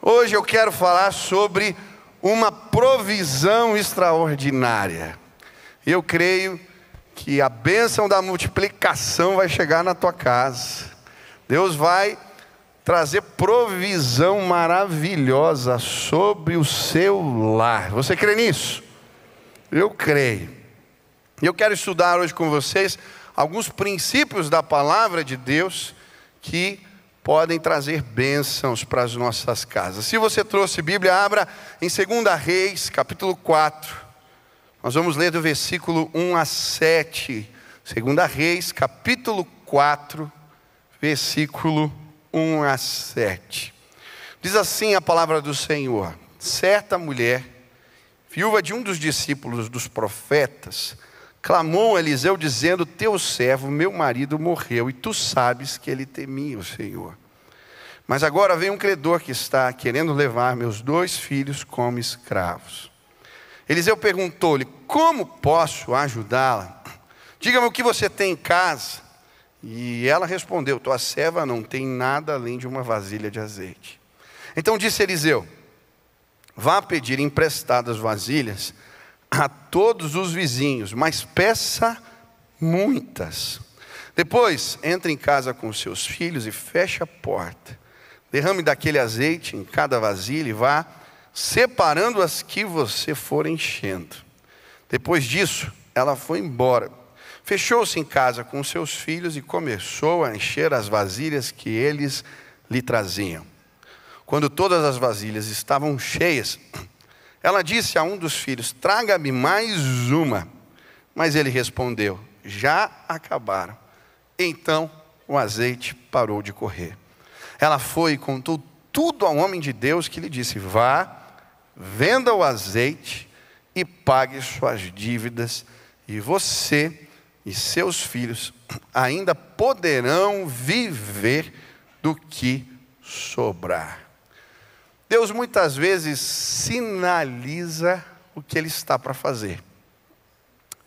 Hoje eu quero falar sobre uma provisão extraordinária. Eu creio que a bênção da multiplicação vai chegar na tua casa. Deus vai trazer provisão maravilhosa sobre o seu lar. Você crê nisso? Eu creio. Eu quero estudar hoje com vocês alguns princípios da palavra de Deus que podem trazer bênçãos para as nossas casas. Se você trouxe Bíblia, abra em 2 Reis, capítulo 4. Nós vamos ler do versículo 1 a 7. 2 Reis, capítulo 4, versículo 1 a 7. Diz assim a palavra do Senhor: certa mulher, viúva de um dos discípulos dos profetas, clamou a Eliseu dizendo: teu servo, meu marido, morreu, e tu sabes que ele temia o Senhor. Mas agora vem um credor que está querendo levar meus 2 filhos como escravos. Eliseu perguntou-lhe: como posso ajudá-la? Diga-me o que você tem em casa. E ela respondeu: tua serva não tem nada além de uma vasilha de azeite. Então disse Eliseu: vá pedir emprestadas vasilhas a todos os vizinhos, mas peça muitas. Depois, entre em casa com os seus filhos e feche a porta. Derrame daquele azeite em cada vasilha e vá separando as que você for enchendo. Depois disso, ela foi embora. Fechou-se em casa com os seus filhos e começou a encher as vasilhas que eles lhe traziam. Quando todas as vasilhas estavam cheias, ela disse a um dos filhos: traga-me mais uma. Mas ele respondeu: já acabaram. Então o azeite parou de correr. Ela foi e contou tudo ao homem de Deus, que lhe disse: vá, venda o azeite e pague suas dívidas, e você e seus filhos ainda poderão viver do que sobrar. Deus muitas vezes sinaliza o que Ele está para fazer.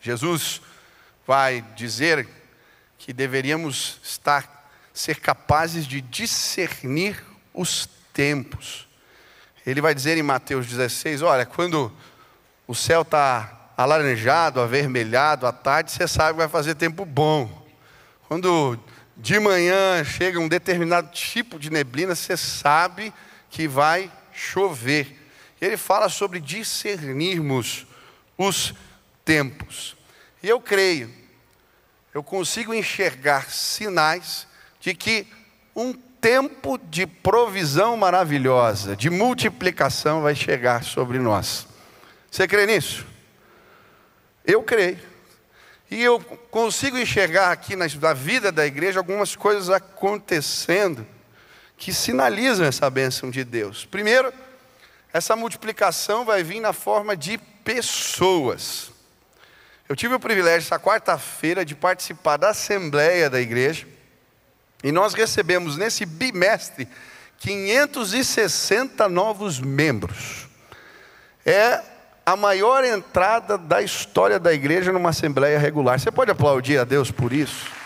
Jesus vai dizer que deveríamos ser capazes de discernir os tempos. Ele vai dizer em Mateus 16, olha, quando o céu está alaranjado, avermelhado, à tarde, você sabe que vai fazer tempo bom. Quando de manhã chega um determinado tipo de neblina, você sabe que vai chover. Ele fala sobre discernirmos os tempos. E eu creio, eu consigo enxergar sinais de que um tempo de provisão maravilhosa, de multiplicação vai chegar sobre nós. Você crê nisso? Eu creio. E eu consigo enxergar aqui na vida da igreja algumas coisas acontecendo que sinalizam essa bênção de Deus. Primeiro, essa multiplicação vai vir na forma de pessoas. Eu tive o privilégio, essa quarta-feira, de participar da assembleia da igreja. E nós recebemos nesse bimestre 560 novos membros. É a maior entrada da história da igreja numa assembleia regular. Você pode aplaudir a Deus por isso?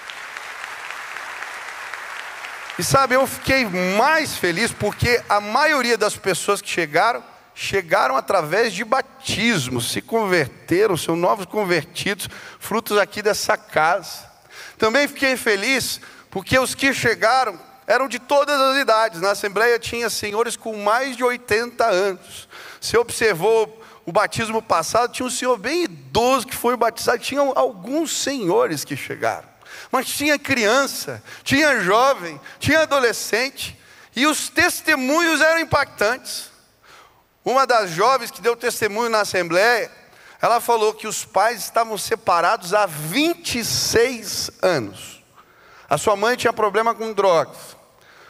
E sabe, eu fiquei mais feliz porque a maioria das pessoas que chegaram através de batismos, se converteram, são novos convertidos, frutos aqui dessa casa. Também fiquei feliz porque os que chegaram eram de todas as idades. Na assembleia tinha senhores com mais de 80 anos. Você observou o batismo passado, tinha um senhor bem idoso que foi batizado, tinha alguns senhores que chegaram. Mas tinha criança, tinha jovem, tinha adolescente, e os testemunhos eram impactantes. Uma das jovens que deu testemunho na assembleia, ela falou que os pais estavam separados há 26 anos. A sua mãe tinha problema com drogas.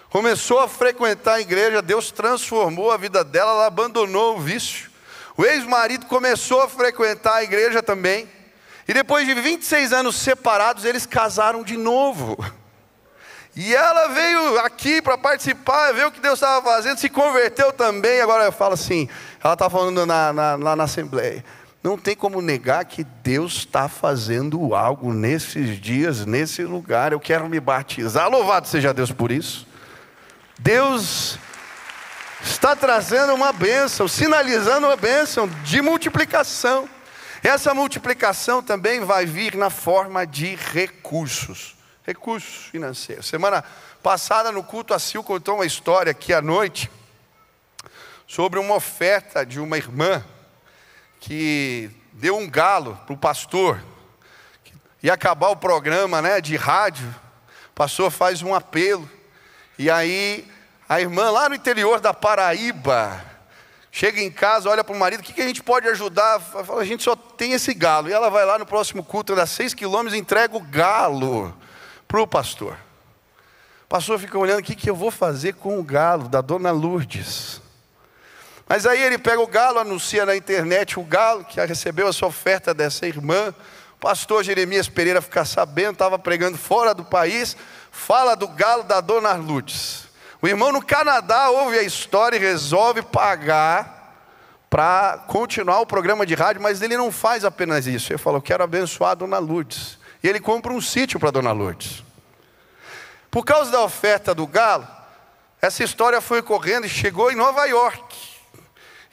Começou a frequentar a igreja, Deus transformou a vida dela, ela abandonou o vício. O ex-marido começou a frequentar a igreja também. E depois de 26 anos separados, eles casaram de novo. E ela veio aqui para participar, ver o que Deus estava fazendo, se converteu também. Agora eu falo assim, ela está falando lá na assembleia: não tem como negar que Deus está fazendo algo nesses dias, nesse lugar. Eu quero me batizar. Louvado seja Deus por isso. Deus está trazendo uma bênção, sinalizando uma bênção de multiplicação. Essa multiplicação também vai vir na forma de recursos financeiros. Semana passada no culto, a Sil contou uma história aqui à noite sobre uma oferta de uma irmã que deu um galo para o pastor. Ia acabar o programa, né, de rádio, o pastor faz um apelo, e aí a irmã lá no interior da Paraíba chega em casa, olha para o marido: o que a gente pode ajudar? Fala: a gente só tem esse galo. E ela vai lá no próximo culto, anda 6 quilômetros, e entrega o galo para o pastor. O pastor fica olhando: o que eu vou fazer com o galo da dona Lourdes? Mas aí ele pega o galo, anuncia na internet o galo, que recebeu a sua oferta dessa irmã. O pastor Jeremias Pereira fica sabendo, estava pregando fora do país, fala do galo da dona Lourdes. O irmão no Canadá ouve a história e resolve pagar para continuar o programa de rádio, mas ele não faz apenas isso. Ele falou: eu quero abençoar a dona Lourdes. E ele compra um sítio para a dona Lourdes. Por causa da oferta do galo, essa história foi correndo e chegou em Nova York.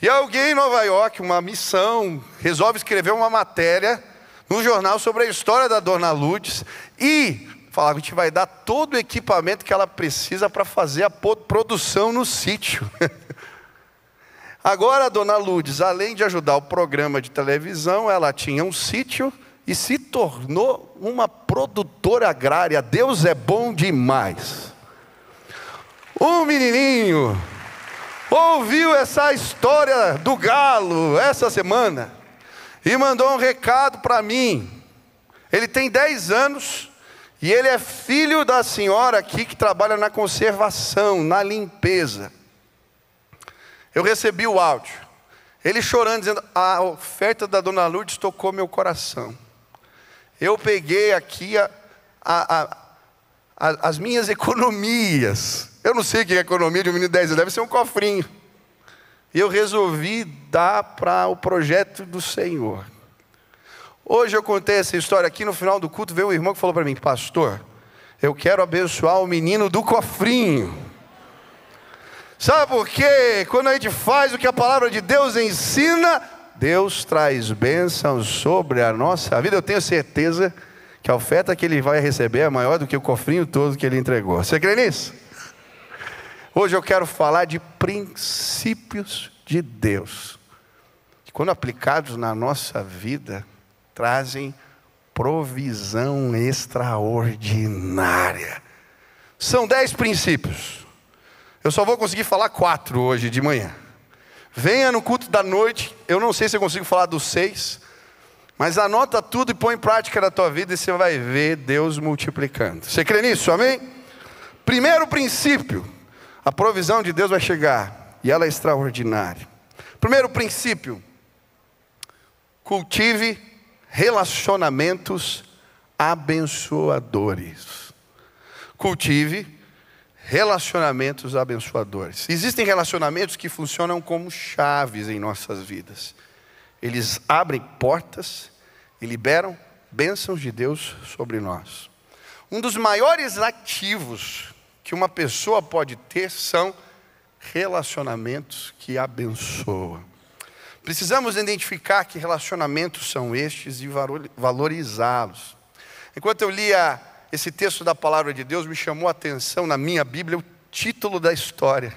E alguém em Nova York, uma missão, resolve escrever uma matéria no jornal sobre a história da dona Lourdes e falar: a gente vai dar todo o equipamento que ela precisa para fazer a produção no sítio. Agora a dona Lourdes, além de ajudar o programa de televisão, ela tinha um sítio e se tornou uma produtora agrária. Deus é bom demais. Um menininho ouviu essa história do galo essa semana e mandou um recado para mim. Ele tem 10 anos e ele é filho da senhora aqui que trabalha na conservação, na limpeza. Eu recebi o áudio, ele chorando, dizendo: a oferta da dona Lourdes tocou meu coração. Eu peguei aqui as minhas economias. Eu não sei o que é economia de um menino de 10 anos, deve ser um cofrinho. E eu resolvi dar para o projeto do Senhor. Hoje eu contei essa história aqui, no final do culto veio um irmão que falou para mim: pastor, eu quero abençoar o menino do cofrinho. Sabe por quê? Quando a gente faz o que a palavra de Deus ensina, Deus traz bênçãos sobre a nossa vida. Eu tenho certeza que a oferta que ele vai receber é maior do que o cofrinho todo que ele entregou. Você crê nisso? Hoje eu quero falar de princípios de Deus, que quando aplicados na nossa vida, trazem provisão extraordinária. São 10 princípios. Eu só vou conseguir falar 4 hoje de manhã. Venha no culto da noite, eu não sei se eu consigo falar dos 6, mas anota tudo e põe em prática na tua vida e você vai ver Deus multiplicando. Você crê nisso, amém? Primeiro princípio: a provisão de Deus vai chegar e ela é extraordinária. Primeiro princípio: cultive relacionamentos abençoadores. Cultive relacionamentos abençoadores. Existem relacionamentos que funcionam como chaves em nossas vidas. Eles abrem portas e liberam bênçãos de Deus sobre nós. Um dos maiores ativos que uma pessoa pode ter são relacionamentos que abençoam. Precisamos identificar que relacionamentos são estes e valorizá-los. Enquanto eu lia esse texto da palavra de Deus, me chamou a atenção na minha Bíblia o título da história: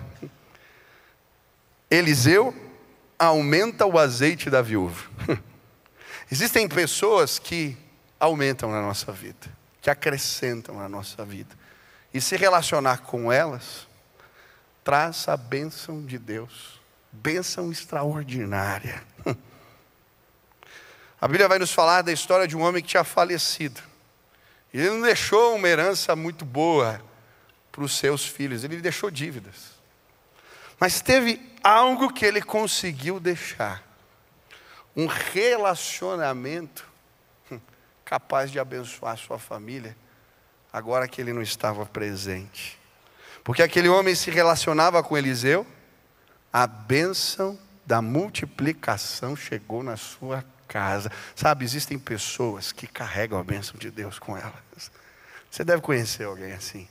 Eliseu aumenta o azeite da viúva. Existem pessoas que aumentam na nossa vida, que acrescentam na nossa vida. E se relacionar com elas, traz a bênção de Deus. Bênção extraordinária. A Bíblia vai nos falar da história de um homem que tinha falecido. Ele não deixou uma herança muito boa para os seus filhos, ele deixou dívidas. Mas teve algo que ele conseguiu deixar: um relacionamento capaz de abençoar a sua família, agora que ele não estava presente. Porque aquele homem se relacionava com Eliseu, a bênção da multiplicação chegou na sua casa. Sabe, existem pessoas que carregam a bênção de Deus com elas. Você deve conhecer alguém assim.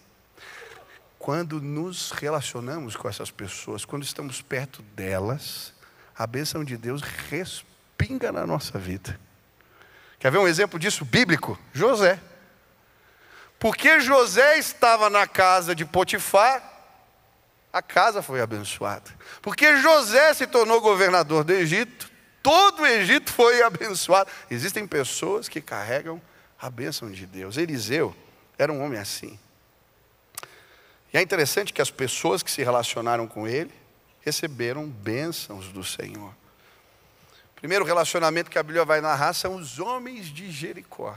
quando nos relacionamos com essas pessoas, quando estamos perto delas, a bênção de Deus respinga na nossa vida. Quer ver um exemplo disso bíblico? José. Porque José estava na casa de Potifar, a casa foi abençoada. Porque José se tornou governador do Egito, todo o Egito foi abençoado. Existem pessoas que carregam a bênção de Deus. Eliseu era um homem assim. E é interessante que as pessoas que se relacionaram com ele receberam bênçãos do Senhor. O primeiro relacionamento que a Bíblia vai narrar são os homens de Jericó.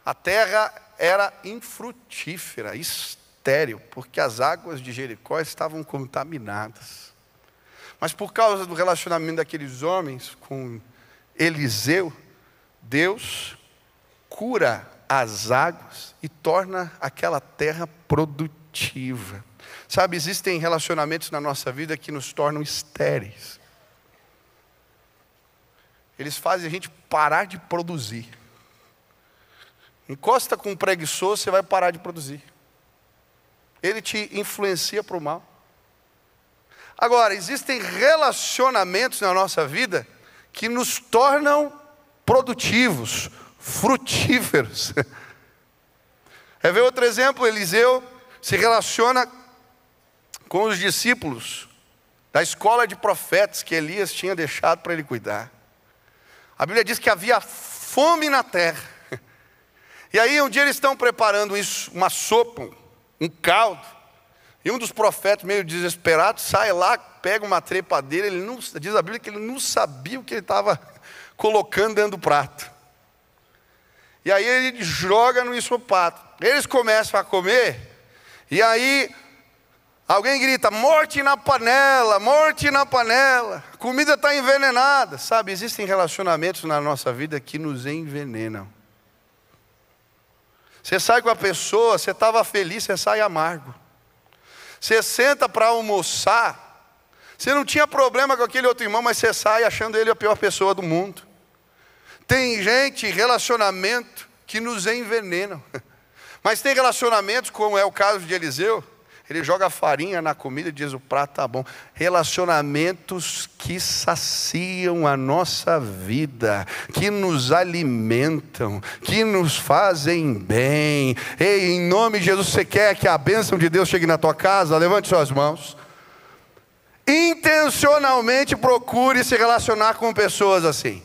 A terra era infrutífera, estéril, porque as águas de Jericó estavam contaminadas. Mas por causa do relacionamento daqueles homens com Eliseu, Deus cura as águas e torna aquela terra produtiva. Sabe, existem relacionamentos na nossa vida que nos tornam estéreis. Eles fazem a gente parar de produzir. Encosta com um preguiçoso, você vai parar de produzir. Ele te influencia para o mal. Agora, existem relacionamentos na nossa vida que nos tornam produtivos, frutíferos. Quer ver outro exemplo? Eliseu se relaciona com os discípulos da escola de profetas que Elias tinha deixado para ele cuidar. A Bíblia diz que havia fome na terra. E aí um dia eles estão preparando isso, uma sopa, um caldo. E um dos profetas, meio desesperado, sai lá, pega uma trepadeira. Ele não, diz a Bíblia que ele não sabia o que ele estava colocando dentro do prato. E aí ele joga no ensopado. Eles começam a comer. E aí alguém grita: morte na panela, morte na panela. A comida está envenenada. Sabe, existem relacionamentos na nossa vida que nos envenenam. Você sai com a pessoa, você estava feliz, você sai amargo. Você senta para almoçar, você não tinha problema com aquele outro irmão, mas você sai achando ele a pior pessoa do mundo. Tem gente, relacionamento, que nos envenenam. Mas tem relacionamentos, como é o caso de Eliseu, ele joga farinha na comida e diz: o prato está bom. Relacionamentos que saciam a nossa vida, que nos alimentam, que nos fazem bem. Ei, em nome de Jesus, você quer que a bênção de Deus chegue na tua casa? Levante suas mãos. Intencionalmente procure se relacionar com pessoas assim.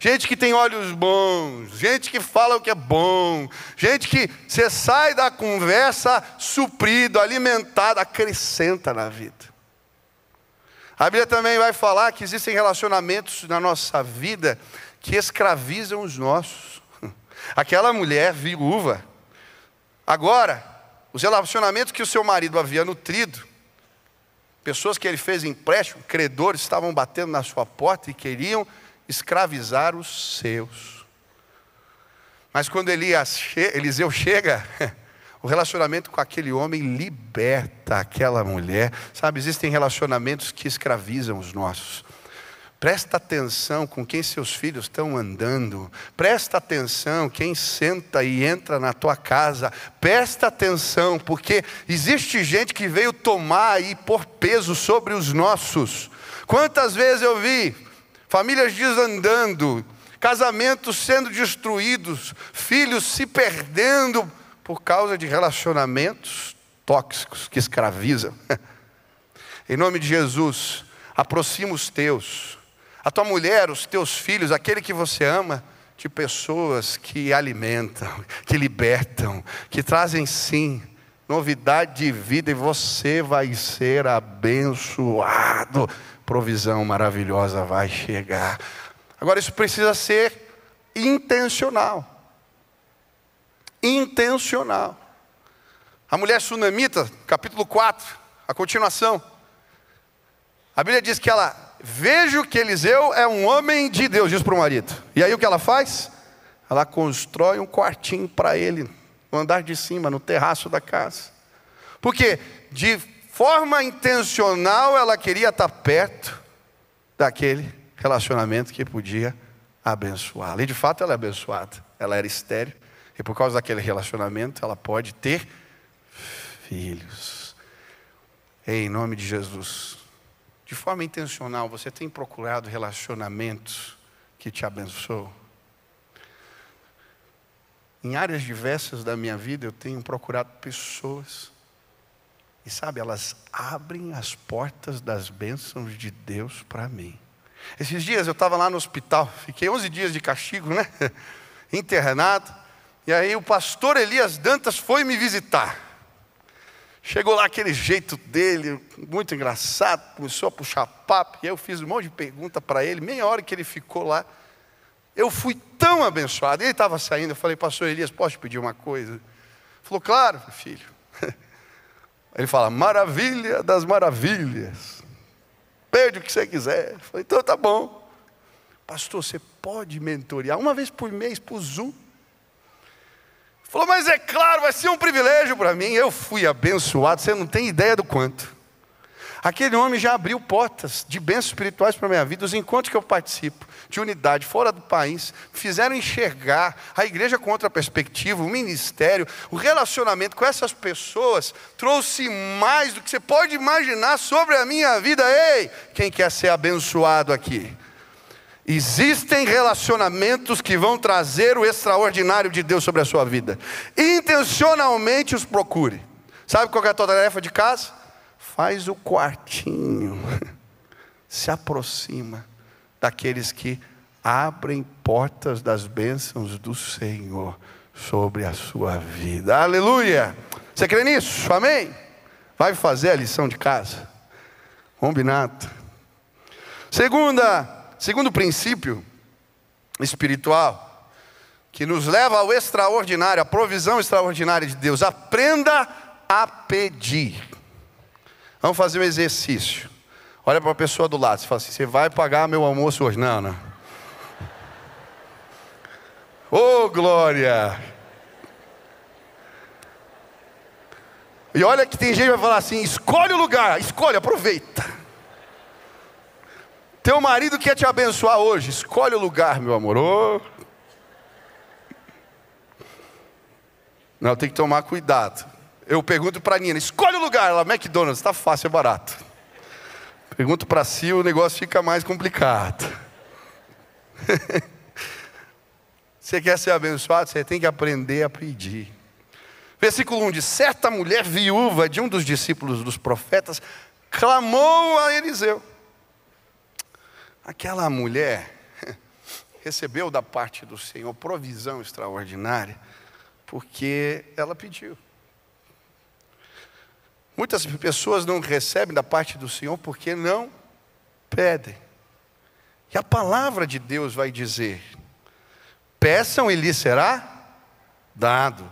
Gente que tem olhos bons, gente que fala o que é bom, gente que você sai da conversa suprido, alimentado, acrescenta na vida. A Bíblia também vai falar que existem relacionamentos na nossa vida que escravizam os nossos. Aquela mulher viúva. Agora, os relacionamentos que o seu marido havia nutrido, pessoas que ele fez empréstimo, credores estavam batendo na sua porta e queriam escravizar os seus. Mas quando Eliseu chega, o relacionamento com aquele homem liberta aquela mulher. Sabe, existem relacionamentos que escravizam os nossos. Presta atenção com quem seus filhos estão andando. Presta atenção quem senta e entra na tua casa. Presta atenção, porque existe gente que veio tomar e pôr peso sobre os nossos. Quantas vezes eu vi famílias desandando, casamentos sendo destruídos, filhos se perdendo por causa de relacionamentos tóxicos que escravizam. Em nome de Jesus, aproxima os teus, a tua mulher, os teus filhos, aquele que você ama, de pessoas que alimentam, que libertam, que trazem sim novidade de vida, e você vai ser abençoado. Provisão maravilhosa vai chegar. Agora, isso precisa ser intencional. Intencional. A mulher sunamita, capítulo 4, a continuação. A Bíblia diz que ela: vejo que Eliseu é um homem de Deus, diz para o marido. E aí o que ela faz? Ela constrói um quartinho para ele, no andar de cima, no terraço da casa. Porque de forma intencional ela queria estar perto daquele relacionamento que podia abençoá-la. E de fato ela é abençoada. Ela era estéril, e por causa daquele relacionamento ela pode ter filhos. Em nome de Jesus, de forma intencional, você tem procurado relacionamentos que te abençoam? Em áreas diversas da minha vida, eu tenho procurado pessoas, e sabe, elas abrem as portas das bênçãos de Deus para mim. Esses dias eu estava lá no hospital, fiquei 11 dias de castigo, né? Internado. E aí o pastor Elias Dantas foi me visitar. Chegou lá aquele jeito dele, muito engraçado, começou a puxar papo. E eu fiz um monte de pergunta para ele, meia hora que ele ficou lá. Eu fui tão abençoado. Ele estava saindo, eu falei, pastor Elias, posso te pedir uma coisa? Ele falou, claro, filho. Ele fala, maravilha das maravilhas. Pede o que você quiser. Eu falei, então tá bom. Pastor, você pode mentorear uma vez por mês por Zoom? Ele falou, mas é claro, vai ser um privilégio para mim. Eu fui abençoado, você não tem ideia do quanto. Aquele homem já abriu portas de bênçãos espirituais para a minha vida. Os encontros que eu participo, de unidade, fora do país, fizeram enxergar a igreja com outra perspectiva, o ministério, o relacionamento com essas pessoas, trouxe mais do que você pode imaginar sobre a minha vida. Ei, quem quer ser abençoado aqui? Existem relacionamentos que vão trazer o extraordinário de Deus sobre a sua vida. Intencionalmente os procure. Sabe qual é a tua tarefa de casa? Faz o quartinho, se aproxima daqueles que abrem portas das bênçãos do Senhor sobre a sua vida. Aleluia! Você crê nisso? Amém? Vai fazer a lição de casa? Combinado. Segundo princípio espiritual, que nos leva ao extraordinário, a provisão extraordinária de Deus. Aprenda a pedir. Vamos fazer um exercício. Olha para a pessoa do lado. Você fala assim, você vai pagar meu almoço hoje? Não, não. Ô, glória! E olha que tem gente que vai falar assim, escolhe o lugar. Escolhe, aproveita. Teu marido quer te abençoar hoje. Escolhe o lugar, meu amor. Oh. Não, tem que tomar cuidado. Eu pergunto para a Nina, escolhe o lugar. Ela, McDonald's, está fácil, é barato. Pergunto para si, o negócio fica mais complicado. Você quer ser abençoado? Você tem que aprender a pedir. Versículo 1 diz, certa mulher viúva de um dos discípulos dos profetas, clamou a Eliseu. Aquela mulher recebeu da parte do Senhor provisão extraordinária, porque ela pediu. Muitas pessoas não recebem da parte do Senhor porque não pedem. E a palavra de Deus vai dizer, peçam e lhes será dado.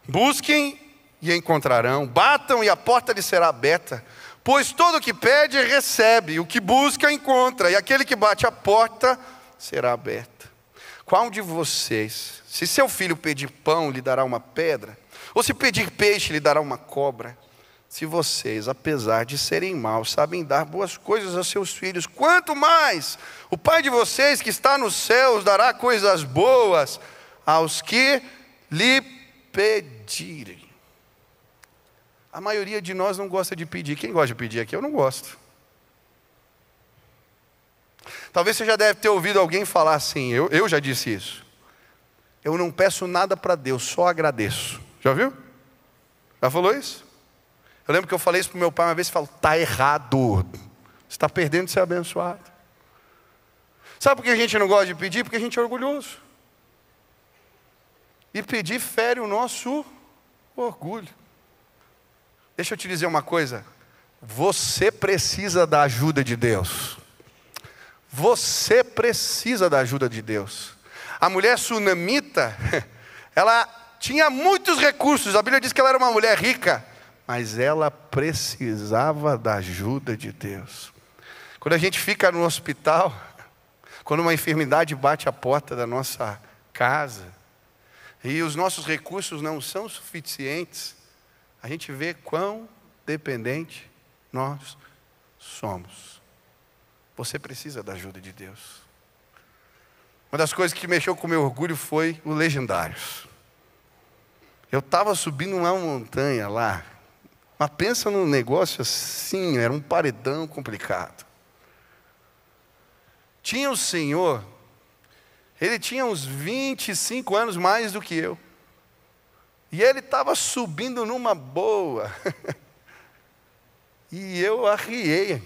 Busquem e encontrarão. Batam e a porta lhes será aberta. Pois todo o que pede, recebe. O que busca, encontra. E aquele que bate a porta, será aberta. Qual de vocês, se seu filho pedir pão, lhe dará uma pedra? Ou se pedir peixe, lhe dará uma cobra? Se vocês, apesar de serem maus, sabem dar boas coisas a seus filhos, quanto mais o Pai de vocês que está nos céus dará coisas boas aos que lhe pedirem. A maioria de nós não gosta de pedir. Quem gosta de pedir aqui? Eu não gosto. Talvez você já deve ter ouvido alguém falar assim, eu já disse isso. Eu não peço nada para Deus, só agradeço. Já viu? Já falou isso? Eu lembro que eu falei isso para o meu pai uma vez e falou, está errado. Você está perdendo de ser abençoado. Sabe por que a gente não gosta de pedir? Porque a gente é orgulhoso. E pedir fere o nosso orgulho. Deixa eu te dizer uma coisa. Você precisa da ajuda de Deus. Você precisa da ajuda de Deus. A mulher sunamita, ela tinha muitos recursos. A Bíblia diz que ela era uma mulher rica. Mas ela precisava da ajuda de Deus. Quando a gente fica no hospital, quando uma enfermidade bate a porta da nossa casa, e os nossos recursos não são suficientes, a gente vê quão dependente nós somos. Você precisa da ajuda de Deus. Uma das coisas que mexeu com o meu orgulho foi o Legendários. Eu estava subindo uma montanha lá, Mas pensa num negócio assim, era um paredão complicado. Tinha o senhor, ele tinha uns 25 anos mais do que eu. E ele estava subindo numa boa. E eu arriei.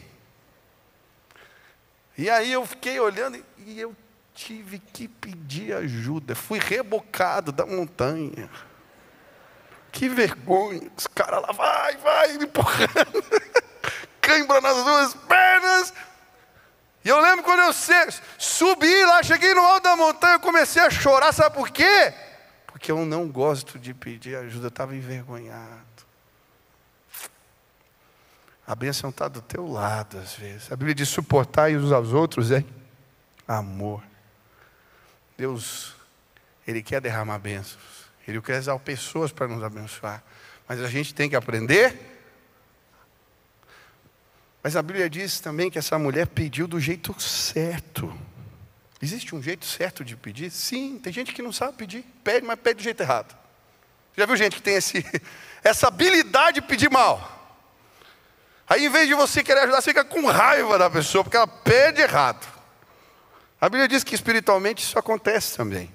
E aí eu fiquei olhando e eu tive que pedir ajuda. Fui rebocado da montanha. Que vergonha. Os caras lá, vai, me empurrando. Cãibra nas duas pernas. E eu lembro quando eu subi lá, cheguei no alto da montanha, eu comecei a chorar. Sabe por quê? Porque eu não gosto de pedir ajuda. Eu estava envergonhado. A bênção está do teu lado às vezes. A Bíblia diz: suportai uns aos outros é amor. Deus, Ele quer derramar bênçãos. Ele quer usar pessoas para nos abençoar. Mas a gente tem que aprender. Mas a Bíblia diz também que essa mulher pediu do jeito certo. Existe um jeito certo de pedir? Sim, tem gente que não sabe pedir. Pede, mas pede do jeito errado. Já viu gente que tem essa habilidade de pedir mal? Aí, em vez de você querer ajudar, você fica com raiva da pessoa, porque ela pede errado. A Bíblia diz que espiritualmente isso acontece também.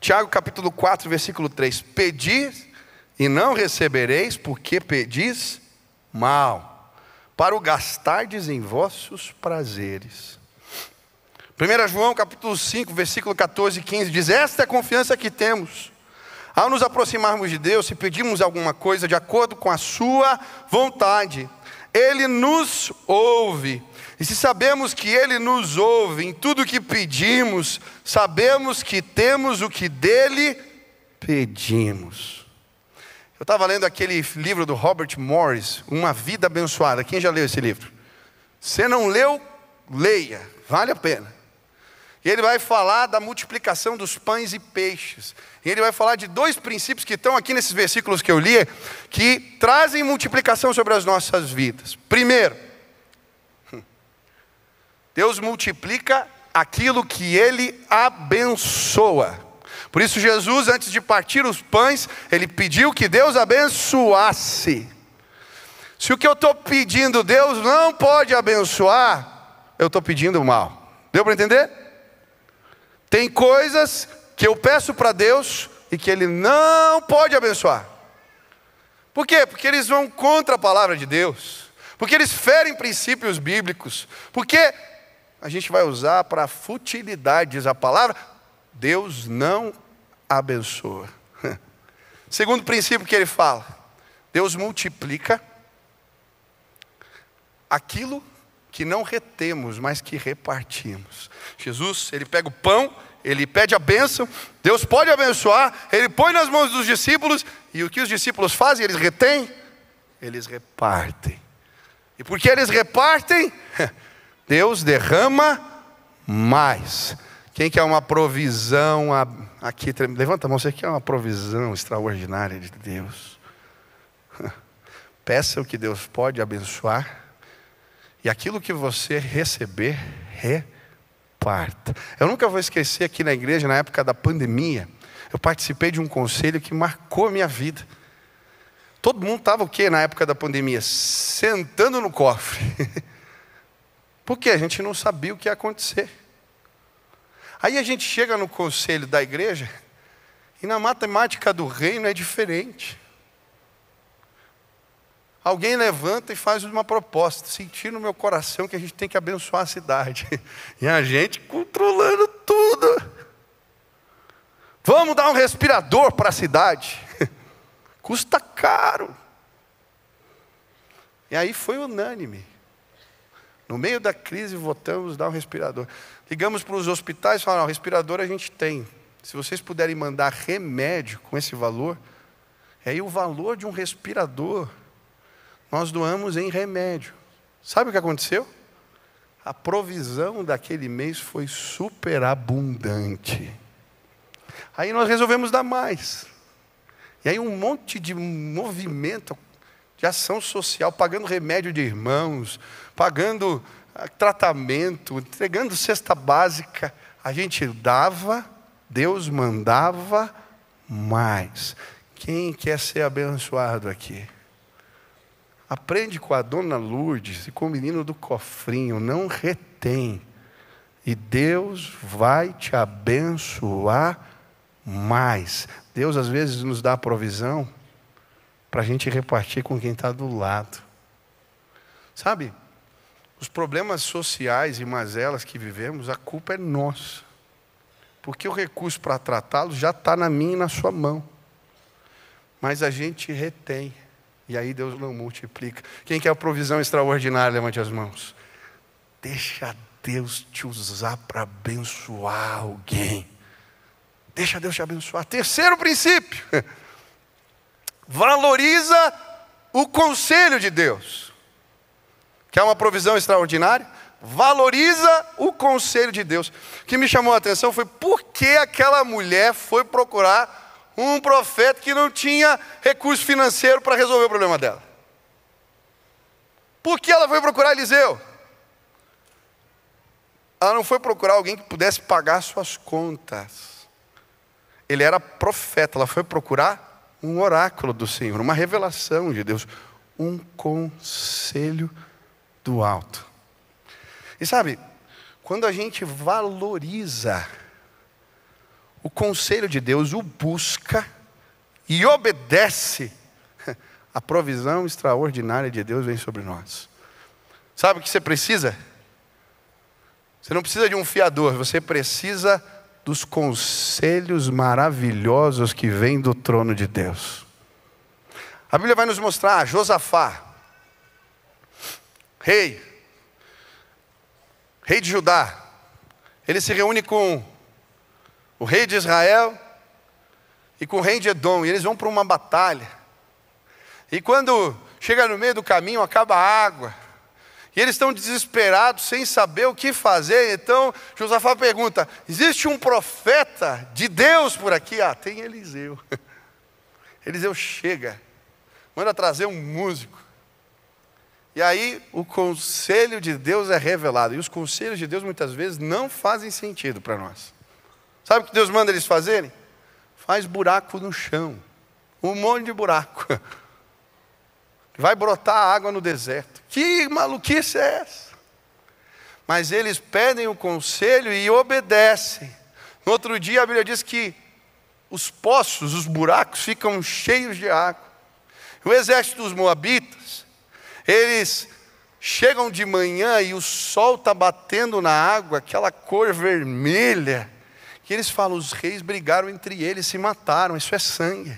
Tiago capítulo 4, versículo 3. Pedi e não recebereis, porque pedis mal, para o gastardes em vossos prazeres. 1 João capítulo 5, versículo 14 e 15 diz: esta é a confiança que temos ao nos aproximarmos de Deus, se pedimos alguma coisa de acordo com a sua vontade, Ele nos ouve. E se sabemos que Ele nos ouve em tudo o que pedimos, sabemos que temos o que dEle pedimos. Eu estava lendo aquele livro do Robert Morris, Uma Vida Abençoada. Quem já leu esse livro? Se não leu, leia, vale a pena. E ele vai falar da multiplicação dos pães e peixes. E ele vai falar de dois princípios que estão aqui nesses versículos que eu li, que trazem multiplicação sobre as nossas vidas. Primeiro, Deus multiplica aquilo que Ele abençoa. Por isso Jesus, antes de partir os pães, Ele pediu que Deus abençoasse. Se o que eu estou pedindo Deus não pode abençoar, eu estou pedindo mal. Deu para entender? Tem coisas que eu peço para Deus e que Ele não pode abençoar. Por quê? Porque eles vão contra a palavra de Deus. Porque eles ferem princípios bíblicos. Porque a gente vai usar para futilidades a palavra. Deus não abençoa. Segundo princípio que ele fala: Deus multiplica aquilo que não retemos, mas que repartimos. Jesus, Ele pega o pão, Ele pede a bênção, Deus pode abençoar, Ele põe nas mãos dos discípulos, e o que os discípulos fazem? Eles retêm, eles repartem. E porque eles repartem, Deus derrama mais. Quem quer uma provisão aqui? Levanta a mão, você quer uma provisão extraordinária de Deus? Peça o que Deus pode abençoar. E aquilo que você receber, reparta. Eu nunca vou esquecer aqui na igreja, na época da pandemia, eu participei de um conselho que marcou a minha vida. Todo mundo estava o quê na época da pandemia? Sentando no cofre. Porque a gente não sabia o que ia acontecer. Aí a gente chega no conselho da igreja, e na matemática do reino é diferente. Alguém levanta e faz uma proposta, sentindo no meu coração que a gente tem que abençoar a cidade. E a gente controlando tudo. Vamos dar um respirador para a cidade. Custa caro. E aí foi unânime. No meio da crise votamos dar um respirador. Ligamos para os hospitais e falaram: não, respirador a gente tem. Se vocês puderem mandar remédio com esse valor, e aí o valor de um respirador nós doamos em remédio. Sabe o que aconteceu? A provisão daquele mês foi superabundante. Aí nós resolvemos dar mais. E aí um monte de movimento de ação social, pagando remédio de irmãos, pagando tratamento, entregando cesta básica. A gente dava, Deus mandava mais. Quem quer ser abençoado aqui? Aprende com a dona Lourdes e com o menino do cofrinho, não retém. E Deus vai te abençoar mais. Deus às vezes nos dá a provisão para a gente repartir com quem está do lado. Sabe, os problemas sociais e mazelas que vivemos, a culpa é nossa. Porque o recurso para tratá-los já está na minha e na sua mão. Mas a gente retém. E aí Deus não multiplica. Quem quer a provisão extraordinária, levante as mãos. Deixa Deus te usar para abençoar alguém. Deixa Deus te abençoar. Terceiro princípio. Valoriza o conselho de Deus. Quer uma provisão extraordinária? Valoriza o conselho de Deus. O que me chamou a atenção foi por que aquela mulher foi procurar um profeta que não tinha recurso financeiro para resolver o problema dela. Por que ela foi procurar Eliseu? Ela não foi procurar alguém que pudesse pagar suas contas. Ele era profeta, ela foi procurar um oráculo do Senhor, uma revelação de Deus, um conselho do alto. E sabe, quando a gente valoriza o conselho de Deus, o busca e obedece, a provisão extraordinária de Deus vem sobre nós. Sabe o que você precisa? Você não precisa de um fiador, você precisa dos conselhos maravilhosos que vêm do trono de Deus. A Bíblia vai nos mostrar Josafá, rei de Judá. Ele se reúne com o rei de Israel e com o rei de Edom, e eles vão para uma batalha. E quando chega no meio do caminho, acaba a água. E eles estão desesperados, sem saber o que fazer. Então Josafá pergunta: existe um profeta de Deus por aqui? Ah, tem Eliseu. Eliseu chega, manda trazer um músico. E aí o conselho de Deus é revelado. E os conselhos de Deus muitas vezes não fazem sentido para nós. Sabe o que Deus manda eles fazerem? Faz buraco no chão. Um monte de buraco. Vai brotar água no deserto. Que maluquice é essa? Mas eles pedem o conselho e obedecem. No outro dia a Bíblia diz que os poços, os buracos ficam cheios de água. O exército dos moabitas, eles chegam de manhã e o sol está batendo na água, aquela cor vermelha. Que eles falam, os reis brigaram entre eles, se mataram, isso é sangue.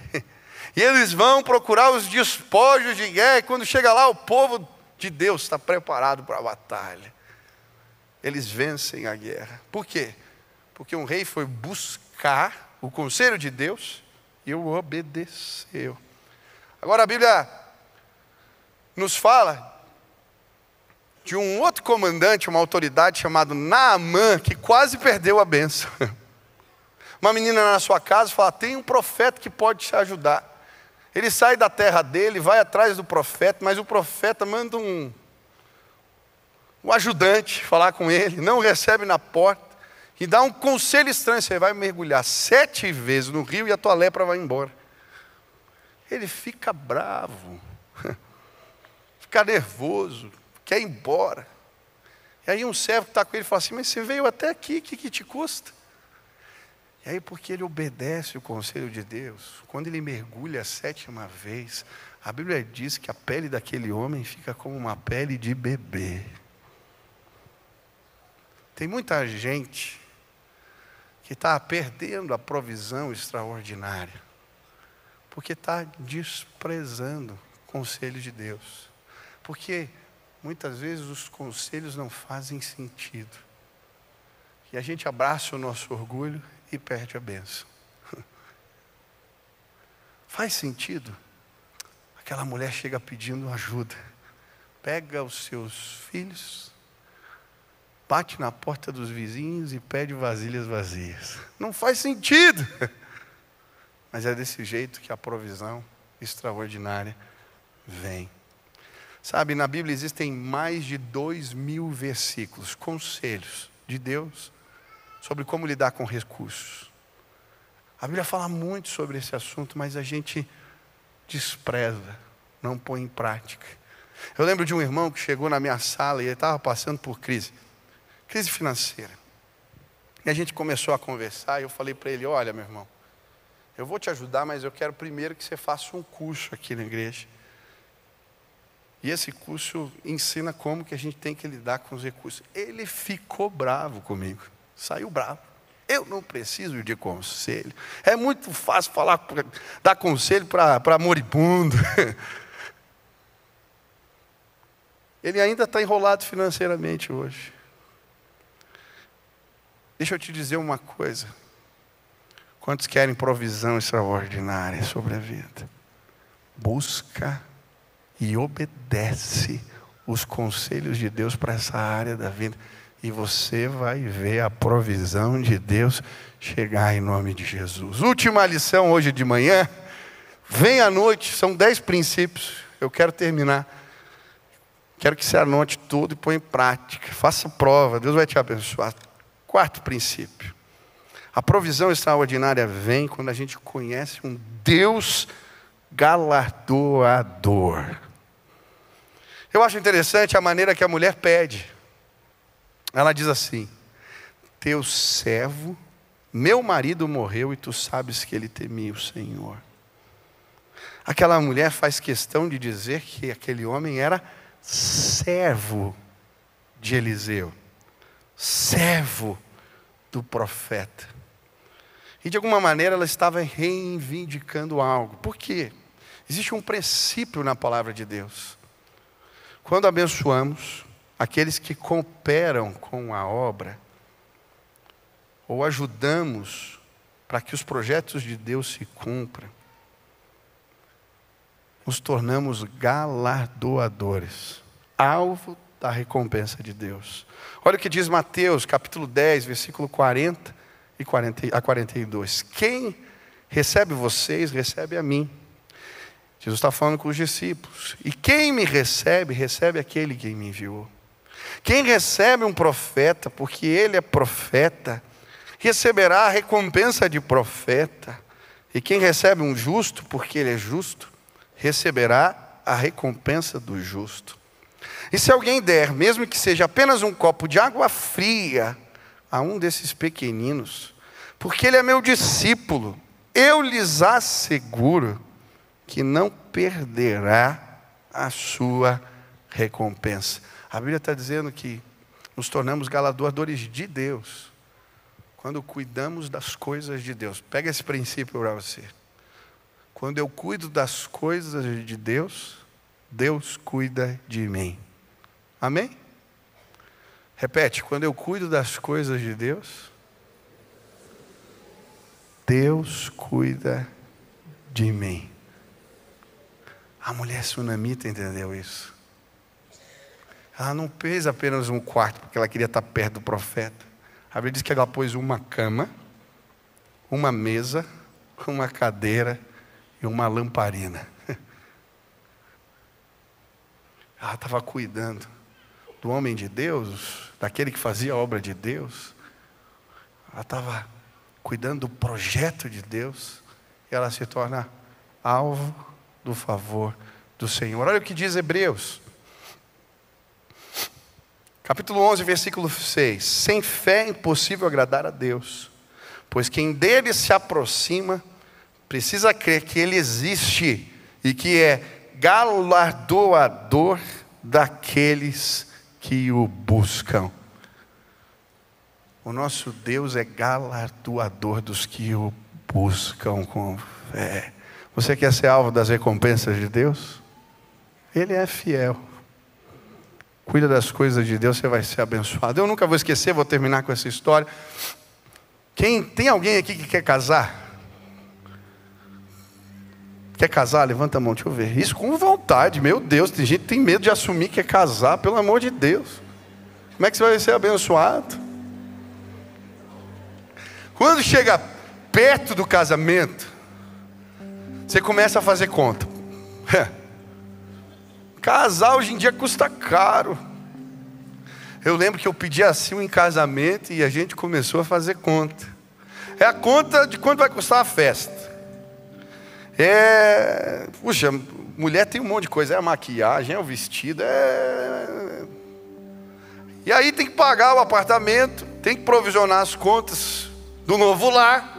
E eles vão procurar os despojos de guerra, e quando chega lá, o povo de Deus está preparado para a batalha. Eles vencem a guerra. Por quê? Porque um rei foi buscar o conselho de Deus e o obedeceu. Agora a Bíblia nos fala de um outro comandante, uma autoridade chamado Naamã, que quase perdeu a bênção. Uma menina na sua casa fala, tem um profeta que pode te ajudar. Ele sai da terra dele, vai atrás do profeta, mas o profeta manda um ajudante falar com ele, não recebe na porta, e dá um conselho estranho, você vai mergulhar 7 vezes no rio e a tua lepra vai embora. Ele fica bravo, fica nervoso, quer ir embora. E aí um servo que está com ele fala assim, mas você veio até aqui, o que te custa? E aí porque ele obedece o conselho de Deus, quando ele mergulha a 7ª vez, a Bíblia diz que a pele daquele homem fica como uma pele de bebê. Tem muita gente que está perdendo a provisão extraordinária, porque está desprezando o conselho de Deus. Porque muitas vezes os conselhos não fazem sentido. E a gente abraça o nosso orgulho e perde a bênção. Faz sentido? Aquela mulher chega pedindo ajuda. Pega os seus filhos, bate na porta dos vizinhos e pede vasilhas vazias. Não faz sentido. Mas é desse jeito que a provisão extraordinária vem. Sabe, na Bíblia existem mais de 2.000 versículos, conselhos de Deus, sobre como lidar com recursos. A Bíblia fala muito sobre esse assunto, mas a gente despreza, não põe em prática. Eu lembro de um irmão que chegou na minha sala e ele estava passando por crise financeira. E a gente começou a conversar e eu falei para ele: olha, meu irmão, eu vou te ajudar, mas eu quero primeiro que você faça um curso aqui na igreja. E esse curso ensina como que a gente tem que lidar com os recursos. Ele ficou bravo comigo, saiu bravo. Eu não preciso de conselho. É muito fácil dar conselho para moribundo. Ele ainda está enrolado financeiramente hoje. Deixa eu te dizer uma coisa. Quantos querem provisão extraordinária sobre a vida? Busca e obedece os conselhos de Deus para essa área da vida. E você vai ver a provisão de Deus chegar em nome de Jesus. Última lição hoje de manhã. Vem à noite, são 10 princípios. Eu quero terminar. Quero que você anote tudo e põe em prática. Faça prova, Deus vai te abençoar. 4º princípio. A provisão extraordinária vem quando a gente conhece um Deus galardoador. Eu acho interessante a maneira que a mulher pede. Ela diz assim: teu servo, meu marido morreu e tu sabes que ele temia o Senhor. Aquela mulher faz questão de dizer que aquele homem era servo de Eliseu, servo do profeta. E de alguma maneira ela estava reivindicando algo. Por quê? Existe um princípio na palavra de Deus. Quando abençoamos aqueles que cooperam com a obra, ou ajudamos para que os projetos de Deus se cumpram, nos tornamos galardoadores, alvo da recompensa de Deus. Olha o que diz Mateus, capítulo 10, versículo 40 a 42. Quem recebe vocês, recebe a mim. Jesus está falando com os discípulos. E quem me recebe, recebe aquele que me enviou. Quem recebe um profeta, porque ele é profeta, receberá a recompensa de profeta. E quem recebe um justo, porque ele é justo, receberá a recompensa do justo. E se alguém der, mesmo que seja apenas um copo de água fria, a um desses pequeninos, porque ele é meu discípulo, eu lhes asseguro que não perderá a sua recompensa. A Bíblia está dizendo que nos tornamos galardoadores de Deus quando cuidamos das coisas de Deus. Pega esse princípio para você. Quando eu cuido das coisas de Deus, Deus cuida de mim. Amém? Repete: quando eu cuido das coisas de Deus, Deus cuida de mim. A mulher sunamita entendeu isso. Ela não fez apenas um quarto porque ela queria estar perto do profeta. A Bíblia diz que ela pôs uma cama, uma mesa, uma cadeira e uma lamparina. Ela estava cuidando do homem de Deus, daquele que fazia a obra de Deus. Ela estava cuidando do projeto de Deus. E ela se torna alvo do favor do Senhor. Olha o que diz Hebreus. Capítulo 11, versículo 6. Sem fé é impossível agradar a Deus, pois quem dele se aproxima precisa crer que ele existe e que é galardoador daqueles que o buscam. O nosso Deus é galardoador dos que o buscam com fé. Você quer ser alvo das recompensas de Deus? Ele é fiel. Cuida das coisas de Deus, você vai ser abençoado. Eu nunca vou esquecer, vou terminar com essa história. Tem alguém aqui que quer casar? Quer casar? Levanta a mão, deixa eu ver. Isso com vontade, meu Deus. Tem gente que tem medo de assumir que quer casar, pelo amor de Deus. Como é que você vai ser abençoado? Quando chega perto do casamento, você começa a fazer conta. Casar hoje em dia custa caro. Eu lembro que eu pedi assim em casamento e a gente começou a fazer conta. É a conta de quanto vai custar a festa. Puxa, mulher tem um monte de coisa. É a maquiagem, é o vestido, E aí tem que pagar o apartamento, tem que provisionar as contas do novo lar.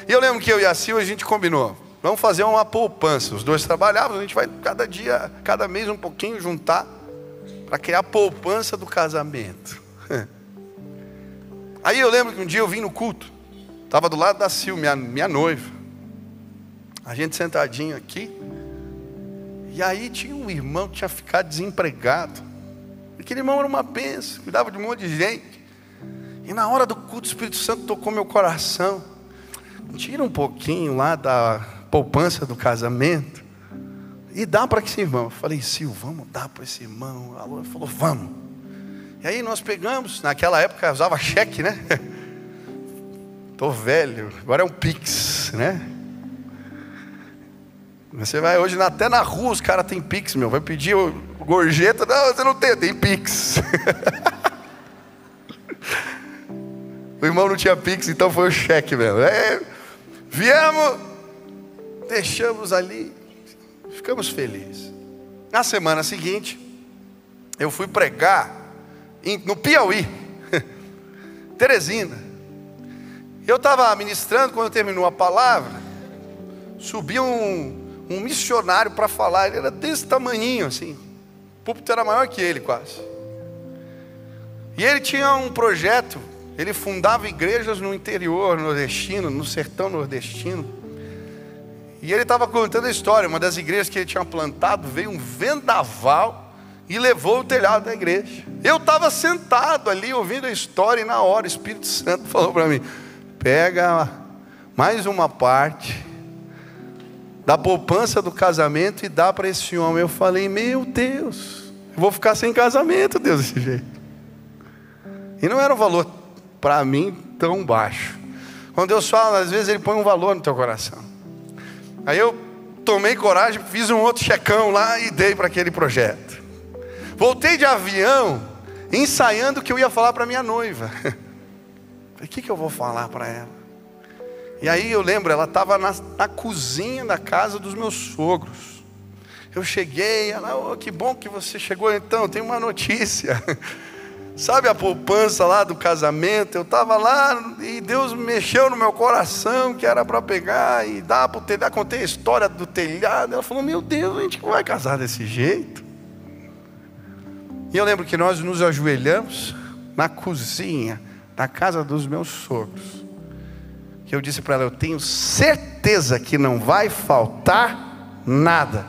E eu lembro que eu e a Silvia, a gente combinou, vamos fazer uma poupança. Os dois trabalhavam, a gente vai cada dia, cada mês um pouquinho juntar para criar a poupança do casamento. Aí eu lembro que um dia eu vim no culto, estava do lado da Silvia, minha noiva, a gente sentadinho aqui, e aí tinha um irmão que tinha ficado desempregado. Aquele irmão era uma bênção, cuidava de um monte de gente. E na hora do culto, o Espírito Santo tocou meu coração. Tira um pouquinho lá da poupança do casamento e dá para esse irmão. Eu falei, Sil, vamos dar para esse irmão. Ela falou, vamos. E aí nós pegamos, naquela época eu usava cheque, né? Tô velho, agora é um Pix, né? Você vai hoje até na rua, os caras têm Pix, meu. Vai pedir gorjeta, não, você não tem Pix. O irmão não tinha Pix, então foi o cheque mesmo. Viemos, deixamos ali, ficamos felizes. Na semana seguinte, eu fui pregar no Piauí, Teresina. Eu estava ministrando, quando terminou a palavra, subiu um missionário para falar. Ele era desse tamanhinho assim, o púlpito era maior que ele quase. E ele tinha um projeto. Ele fundava igrejas no interior nordestino, no sertão nordestino. E ele estava contando a história. Uma das igrejas que ele tinha plantado, veio um vendaval e levou o telhado da igreja. Eu estava sentado ali ouvindo a história, e na hora o Espírito Santo falou para mim, pega mais uma parte da poupança do casamento e dá para esse homem. Eu falei, meu Deus, eu vou ficar sem casamento, Deus, desse jeito. E não era um valor para mim tão baixo. Quando Deus fala, às vezes Ele põe um valor no teu coração. Aí eu tomei coragem, fiz um outro checão lá e dei para aquele projeto. Voltei de avião, ensaiando o que eu ia falar para minha noiva. O que eu vou falar para ela? E aí eu lembro, ela estava na cozinha da casa dos meus sogros. Eu cheguei, ela, que bom que você chegou então, tem uma notícia. Sabe a poupança lá do casamento? Eu estava lá e Deus mexeu no meu coração que era para pegar e dar para o telhado. Contei a história do telhado. Ela falou, meu Deus, a gente não vai casar desse jeito. E eu lembro que nós nos ajoelhamos na cozinha da casa dos meus sogros. Que eu disse para ela, eu tenho certeza que não vai faltar nada.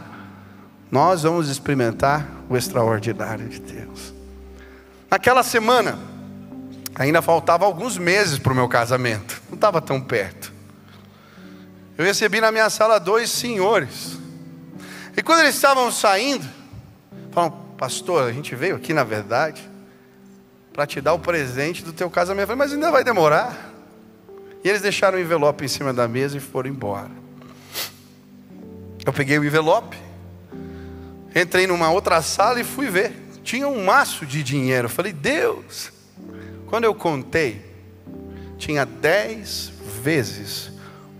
Nós vamos experimentar o extraordinário de Deus. Naquela semana, ainda faltava alguns meses para o meu casamento. Não estava tão perto. Eu recebi na minha sala 2 senhores. E quando eles estavam saindo, falaram, pastor, a gente veio aqui na verdade para te dar o presente do teu casamento. Eu falei, mas ainda vai demorar. E eles deixaram o envelope em cima da mesa e foram embora. Eu peguei o envelope, entrei numa outra sala e fui ver. Tinha um maço de dinheiro. Eu falei, Deus. Quando eu contei, tinha 10 vezes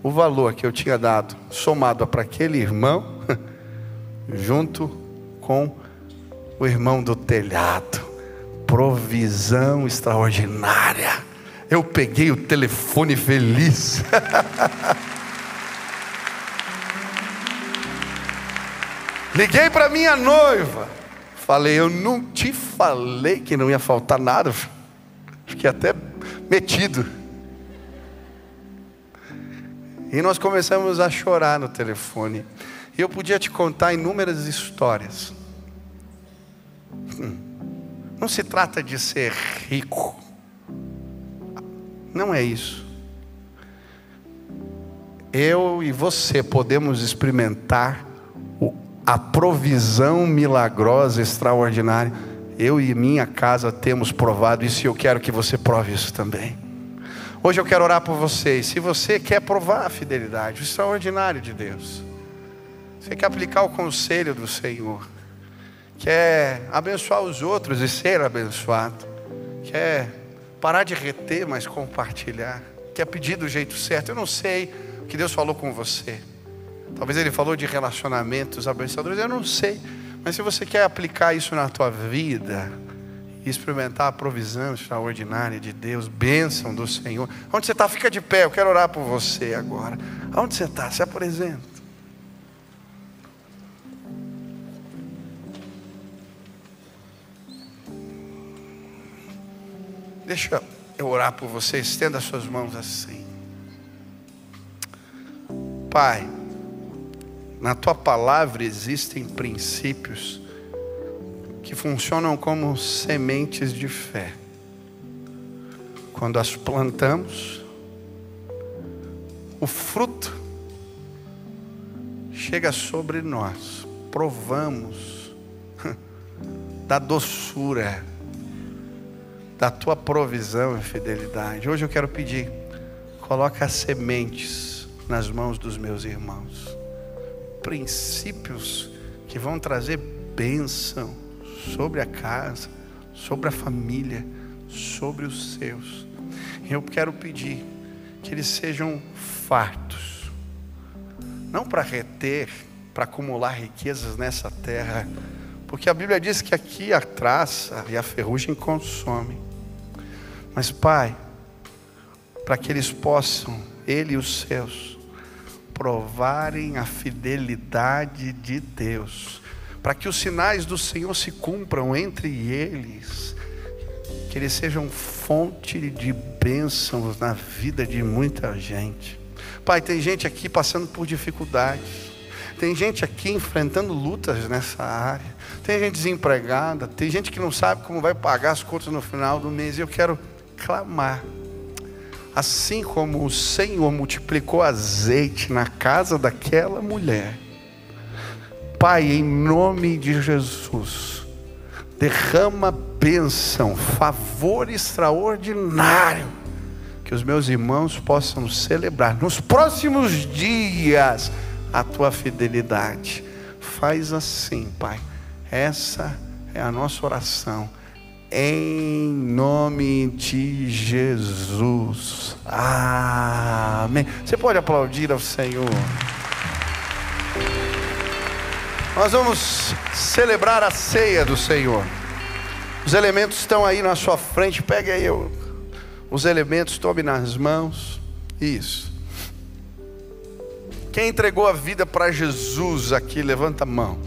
o valor que eu tinha dado, somado para aquele irmão, junto com o irmão do telhado. Provisão extraordinária. Eu peguei o telefone feliz. Liguei para minha noiva. Falei, eu não te falei que não ia faltar nada. Fiquei até metido. E nós começamos a chorar no telefone. E eu podia te contar inúmeras histórias. Não se trata de ser rico. Não é isso. Eu e você podemos experimentar a provisão milagrosa, extraordinária. Eu e minha casa temos provado isso, e eu quero que você prove isso também. Hoje eu quero orar por vocês. Se você quer provar a fidelidade, o extraordinário de Deus, você quer aplicar o conselho do Senhor, quer abençoar os outros e ser abençoado, quer parar de reter, mas compartilhar, quer pedir do jeito certo. Eu não sei o que Deus falou com você. Talvez Ele falou de relacionamentos abençoadores, eu não sei. Mas se você quer aplicar isso na tua vida e experimentar a provisão extraordinária de Deus, bênção do Senhor. Onde você está? Fica de pé, eu quero orar por você agora. Onde você está? Se apresenta. Deixa eu orar por você, estenda as suas mãos assim. Pai, na tua palavra existem princípios que funcionam como sementes de fé. Quando as plantamos, o fruto chega sobre nós, provamos da doçura, da tua provisão e fidelidade. Hoje eu quero pedir, coloca as sementes nas mãos dos meus irmãos, princípios que vão trazer bênção sobre a casa, sobre a família, sobre os seus. Eu quero pedir que eles sejam fartos, não para reter, para acumular riquezas nessa terra, porque a Bíblia diz que aqui a traça e a ferrugem consomem. Mas Pai, para que eles possam, ele e os seus, provarem a fidelidade de Deus, para que os sinais do Senhor se cumpram entre eles, que eles sejam fonte de bênçãos na vida de muita gente. Pai, tem gente aqui passando por dificuldades, tem gente aqui enfrentando lutas nessa área, tem gente desempregada, tem gente que não sabe como vai pagar as contas no final do mês. E eu quero clamar, assim como o Senhor multiplicou azeite na casa daquela mulher, Pai, em nome de Jesus, derrama bênção, favor extraordinário, que os meus irmãos possam celebrar nos próximos dias a tua fidelidade. Faz assim, Pai, essa é a nossa oração, em nome de Jesus, amém. Você pode aplaudir ao Senhor. Nós vamos celebrar a ceia do Senhor. Os elementos estão aí na sua frente. Pegue aí os elementos, tome nas mãos. Isso. Quem entregou a vida para Jesus aqui, levanta a mão.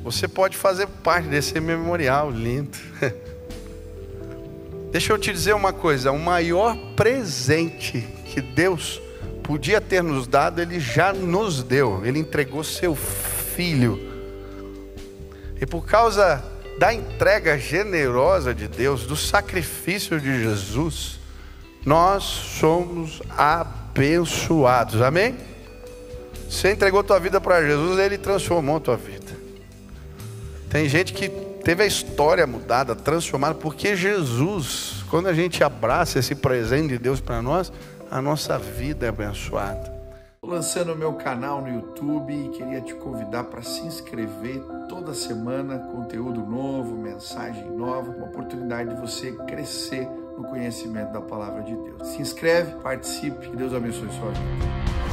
Você pode fazer parte desse memorial lindo. Deixa eu te dizer uma coisa, o maior presente que Deus podia ter nos dado, Ele já nos deu. Ele entregou seu Filho. E por causa da entrega generosa de Deus, do sacrifício de Jesus, nós somos abençoados, amém? Você entregou tua vida para Jesus, Ele transformou tua vida. Tem gente que teve a história mudada, transformada, porque Jesus, quando a gente abraça esse presente de Deus para nós, a nossa vida é abençoada. Estou lançando o meu canal no YouTube e queria te convidar para se inscrever. Toda semana, conteúdo novo, mensagem nova, uma oportunidade de você crescer no conhecimento da palavra de Deus. Se inscreve, participe, que Deus abençoe sua vida.